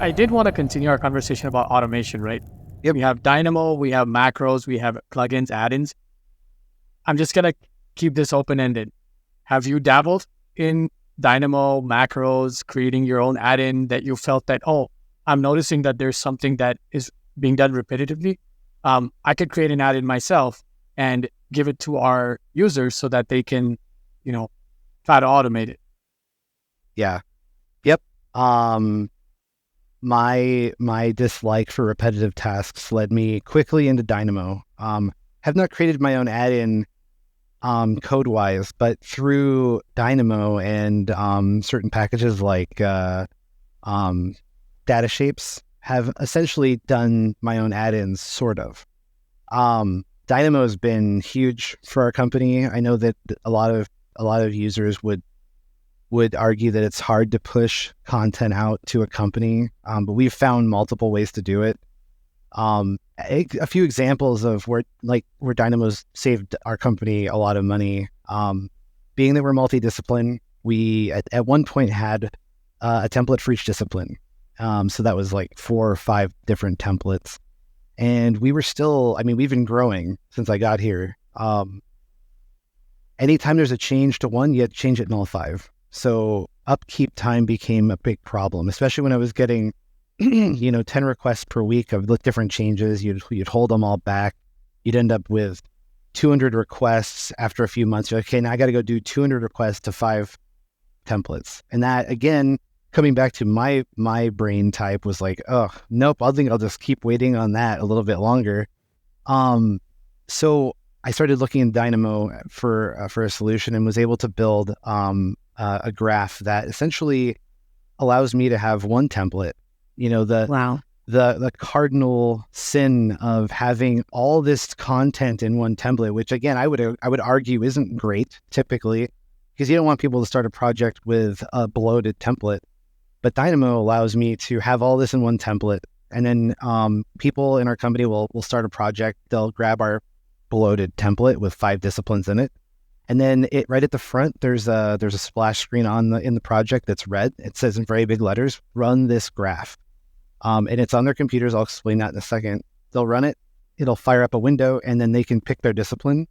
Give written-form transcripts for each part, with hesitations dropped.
I did want to continue our conversation about automation, right? Yep. We have Dynamo, we have macros, we have plugins, add-ins. I'm just going to keep this open-ended. Have you dabbled in Dynamo, macros, creating your own add-in that you felt that, I'm noticing that there's something that is being done repetitively? I could create an add-in myself and give it to our users so that they can, try to automate it. Yeah. Yep. My dislike for repetitive tasks led me quickly into Dynamo. Have not created my own add-in code-wise, but through Dynamo and certain packages like data shapes have essentially done my own add-ins, sort of. Dynamo has been huge for our company. I know that a lot of users would argue that it's hard to push content out to a company, but we've found multiple ways to do it. A few examples of where Dynamo's saved our company a lot of money. Being that we're multidiscipline, we at one point had a template for each discipline. So that was like 4 or 5 different templates. And we were still, we've been growing since I got here. Anytime there's a change to one, you have to change it in all 5. So upkeep time became a big problem, especially when I was getting 10 requests per week of different changes. You'd hold them all back. You'd end up with 200 requests after a few months. You're like, okay, now I got to go do 200 requests to 5 templates. And that, again, coming back to my brain type, was like, oh, nope, I think I'll just keep waiting on that a little bit longer. So I started looking in Dynamo for a solution and was able to build a graph that essentially allows me to have one template. Wow. The cardinal sin of having all this content in one template, which again I would argue isn't great typically, because you don't want people to start a project with a bloated template. But Dynamo allows me to have all this in one template, and then people in our company will start a project. They'll grab our bloated template with 5 disciplines in it, and then right at the front there's a splash screen in the project that's red. It says in very big letters, "Run this graph." And it's on their computers. I'll explain that in a second. They'll run it. It'll fire up a window, and then they can pick their discipline.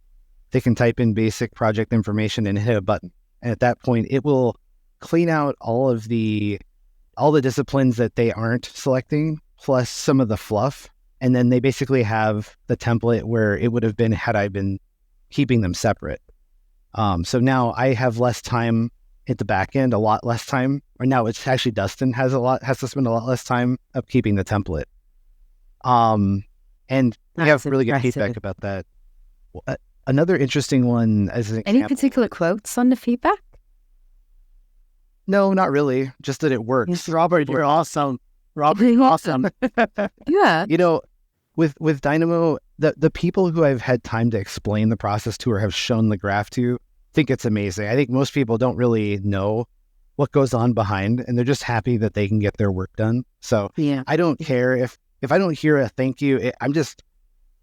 They can type in basic project information and hit a button. And at that point, it will clean out all the disciplines that they aren't selecting, plus some of the fluff. And then they basically have the template where it would have been had I been keeping them separate. So now I have less time at the back end, a lot less time. Or now it's actually Dustin has to spend a lot less time upkeeping the template. And we have really good feedback about that. Another interesting one as an example. Any particular quotes on the feedback? No, not really. Just that it works. Yes, Robert, you're awesome. Robert, you're awesome. Yeah. With Dynamo, the people who I've had time to explain the process to or have shown the graph to think it's amazing. I think most people don't really know what goes on behind, and they're just happy that they can get their work done. So yeah. I don't care if I don't hear a thank you. I'm just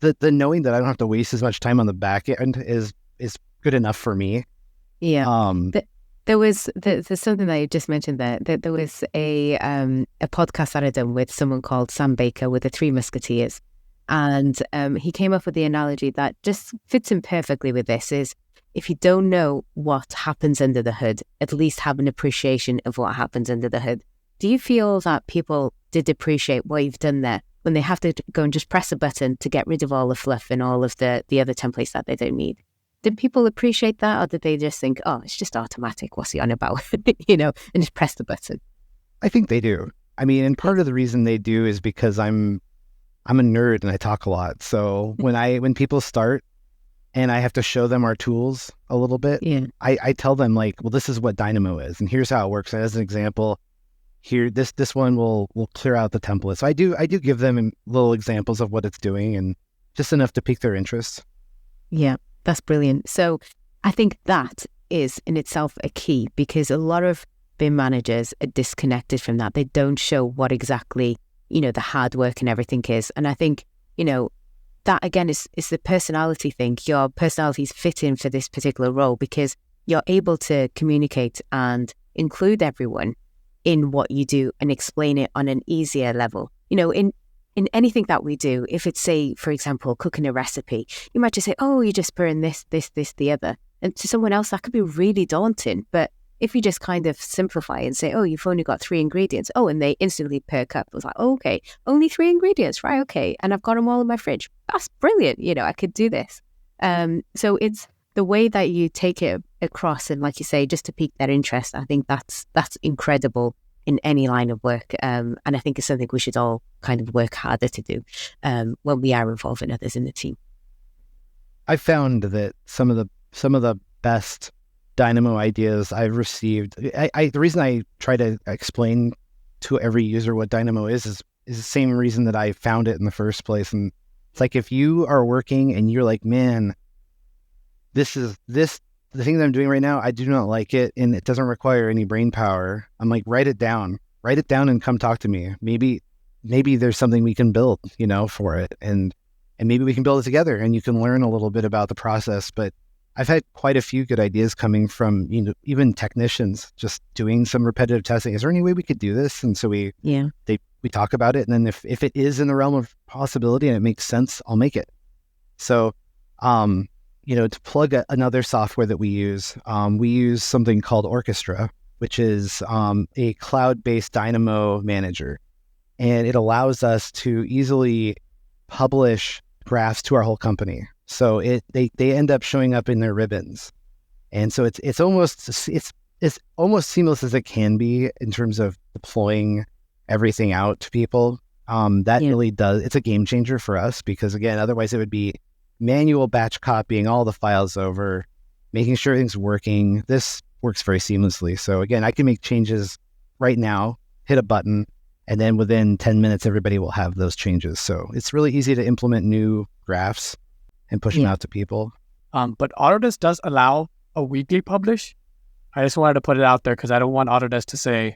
the knowing that I don't have to waste as much time on the back end is good enough for me. Yeah. There's something that you just mentioned there. There was a podcast that I done with someone called Sam Baker with the 3 Musketeers. And he came up with the analogy that just fits in perfectly with this is, if you don't know what happens under the hood, at least have an appreciation of what happens under the hood. Do you feel that people did appreciate what you've done there when they have to go and just press a button to get rid of all the fluff and all of the other templates that they don't need? Did people appreciate that, or did they just think, oh, it's just automatic, what's he on about, and just press the button? I think they do. And part of the reason they do is because I'm a nerd and I talk a lot. So when people start and I have to show them our tools a little bit, I tell them like, well, this is what Dynamo is, and here's how it works. And as an example, here, this one will clear out the template. So I do give them little examples of what it's doing, and just enough to pique their interest. Yeah, that's brilliant. So I think that is in itself a key, because a lot of BIM managers are disconnected from that. They don't show what exactly, the hard work and everything is. And I think, that again is the personality thing. Your personalities fit in for this particular role because you're able to communicate and include everyone in what you do and explain it on an easier level. In anything that we do, if it's, say, for example, cooking a recipe, you might just say, oh, you just put in this, the other. And to someone else, that could be really daunting. But if you just kind of simplify and say, oh, you've only got 3 ingredients. Oh, and they instantly perk up. It was like, oh, okay, only 3 ingredients, right? Okay. And I've got them all in my fridge. That's brilliant. I could do this. So it's the way that you take it across, and like you say, just to pique their interest. I think that's incredible in any line of work. And I think it's something we should all kind of work harder to do when we are involving others in the team. I found that some of the best Dynamo ideas I've received, the reason I try to explain to every user what Dynamo is the same reason that I found it in the first place. And it's like, if you are working and you're like, man, the thing that I'm doing right now, I do not like it, and it doesn't require any brain power. I'm like, write it down and come talk to me. Maybe there's something we can build, for it. And maybe we can build it together and you can learn a little bit about the process. But I've had quite a few good ideas coming from, even technicians just doing some repetitive testing. Is there any way we could do this? And so we talk about it. And then if it is in the realm of possibility and it makes sense, I'll make it. So, to plug another software that we use something called Orchestra, which is a cloud-based Dynamo manager. And it allows us to easily publish graphs to our whole company. So they end up showing up in their ribbons. And so it's almost seamless as it can be in terms of deploying everything out to people. Really does, it's a game changer for us, because again, otherwise it would be manual batch copying all the files over, making sure everything's working. This works very seamlessly. So again, I can make changes right now, hit a button, and then within 10 minutes, everybody will have those changes. So it's really easy to implement new graphs and push them out to people. But Autodesk does allow a weekly publish. I just wanted to put it out there because I don't want Autodesk to say,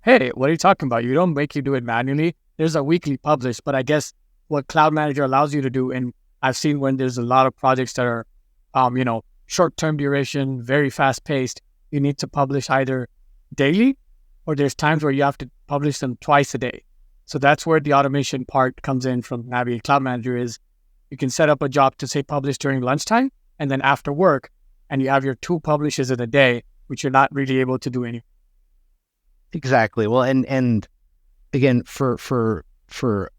hey, what are you talking about? You don't make you do it manually. There's a weekly publish, but I guess what Cloud Manager allows you to do, and I've seen when there's a lot of projects that are, short-term duration, very fast-paced, you need to publish either daily or there's times where you have to publish them twice a day. So that's where the automation part comes in from Naviate Cloud Manager. Is you can set up a job to say publish during lunchtime and then after work, and you have your 2 publishes in a day, which you're not really able to do anymore. Exactly. Well, and again, for the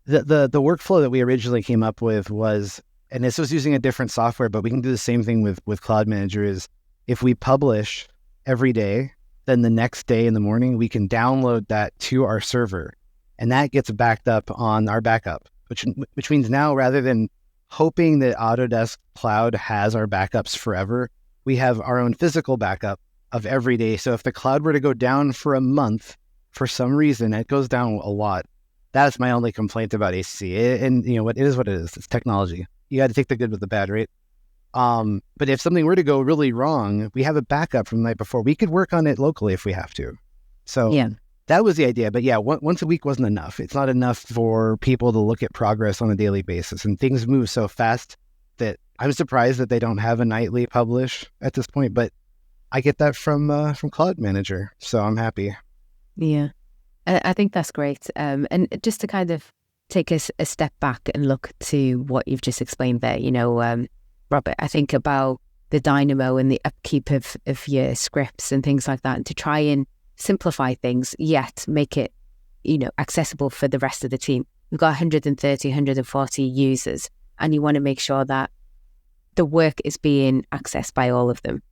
workflow that we originally came up with was, and this was using a different software, but we can do the same thing with Cloud Manager, is if we publish every day, then the next day in the morning, we can download that to our server, and that gets backed up on our backup, which means now, rather than hoping that Autodesk Cloud has our backups forever, we have our own physical backup of every day. So if the cloud were to go down for a month, for some reason, it goes down a lot. That's my only complaint about ACC. And what it is, it's technology. You got to take the good with the bad, right? But if something were to go really wrong, we have a backup from the night before. We could work on it locally if we have to. So that was the idea. But once a week wasn't enough. It's not enough for people to look at progress on a daily basis. And things move so fast that I'm surprised that they don't have a nightly publish at this point. But I get that from Cloud Manager, so I'm happy. Yeah, I think that's great. And just to kind of take a step back and look to what you've just explained there, Robert, I think about the Dynamo and the upkeep of your scripts and things like that, and to try and simplify things, yet make it, accessible for the rest of the team. We've got 130, 140 users, and you want to make sure that the work is being accessed by all of them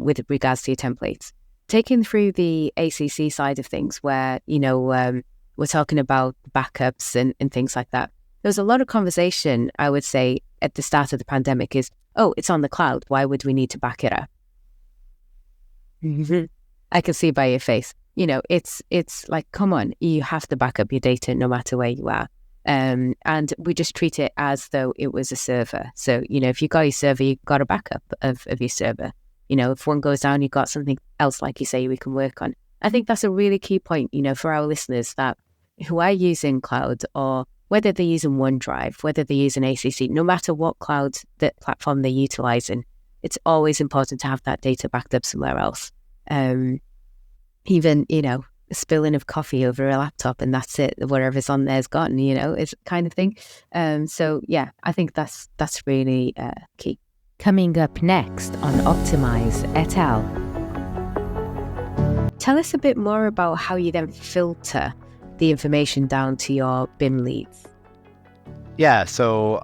with regards to your templates. Taking through the ACC side of things, where, we're talking about backups and things like that. There was a lot of conversation, I would say, at the start of the pandemic is, oh, it's on the cloud. Why would we need to back it up? I can see by your face. It's like, come on, you have to back up your data no matter where you are. And we just treat it as though it was a server. So, if you got your server, you've got a backup of your server. If one goes down, you've got something else, like you say, we can work on. I think that's a really key point, for our listeners who are using cloud, or whether they're using OneDrive, whether they're using ACC, no matter what cloud platform they're utilizing, it's always important to have that data backed up somewhere else. even, spilling of coffee over a laptop and that's it, whatever's on there's gone, it's kind of thing. So yeah, I think that's really key. Coming up next on Optimise et al. Tell us a bit more about how you then filter the information down to your BIM leads. Yeah, so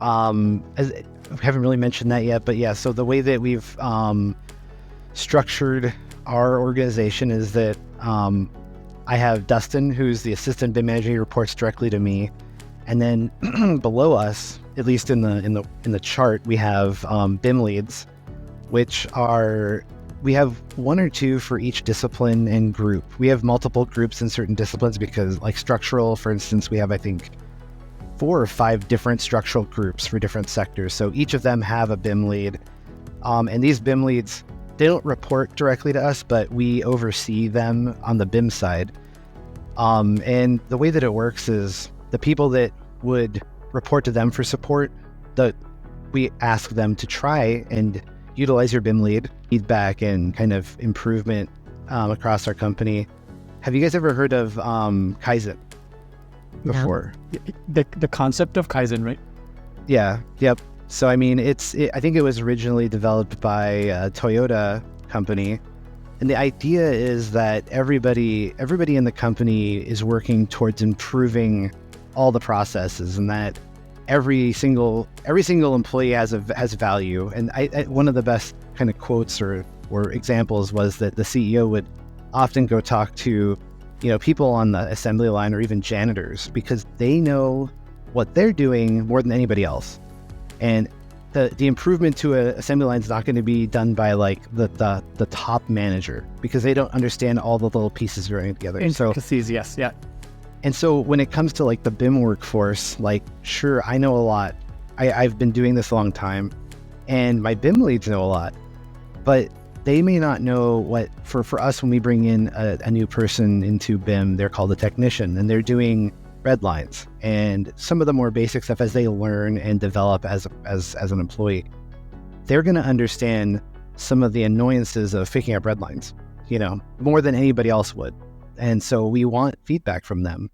as, I haven't really mentioned that yet, but yeah, so the way that we've structured our organization is that I have Dustin, who's the assistant BIM manager. He reports directly to me, and then below us, at least in the chart, we have BIM leads, which are, we have one or two for each discipline and group. We have multiple groups in certain disciplines because, like structural, for instance, we have, I think, 4 or 5 different structural groups for different sectors. So each of them have a BIM lead. And these BIM leads, they don't report directly to us, but we oversee them on the BIM side. And the way that it works is the people that would report to them for support, we ask them to try and utilize your BIM lead, feedback and kind of improvement across our company. Have you guys ever heard of Kaizen before? No. The concept of Kaizen, right? Yeah. Yep. So, I mean, I think it was originally developed by a Toyota company. And the idea is that everybody in the company is working towards improving all the processes, and that every single employee has value. And one of the best kind of quotes or examples was that the CEO would often go talk to, people on the assembly line or even janitors, because they know what they're doing more than anybody else. And the improvement to an assembly line is not going to be done by like the top manager, because they don't understand all the little pieces going together. Intricacies, yes, yeah. And so when it comes to like the BIM workforce, like, sure, I know a lot. I've been doing this a long time, and my BIM leads know a lot, but they may not know what, for us, when we bring in a new person into BIM, they're called a technician, and they're doing red lines and some of the more basic stuff as they learn and develop as an employee. They're going to understand some of the annoyances of picking up red lines, more than anybody else would. And so we want feedback from them.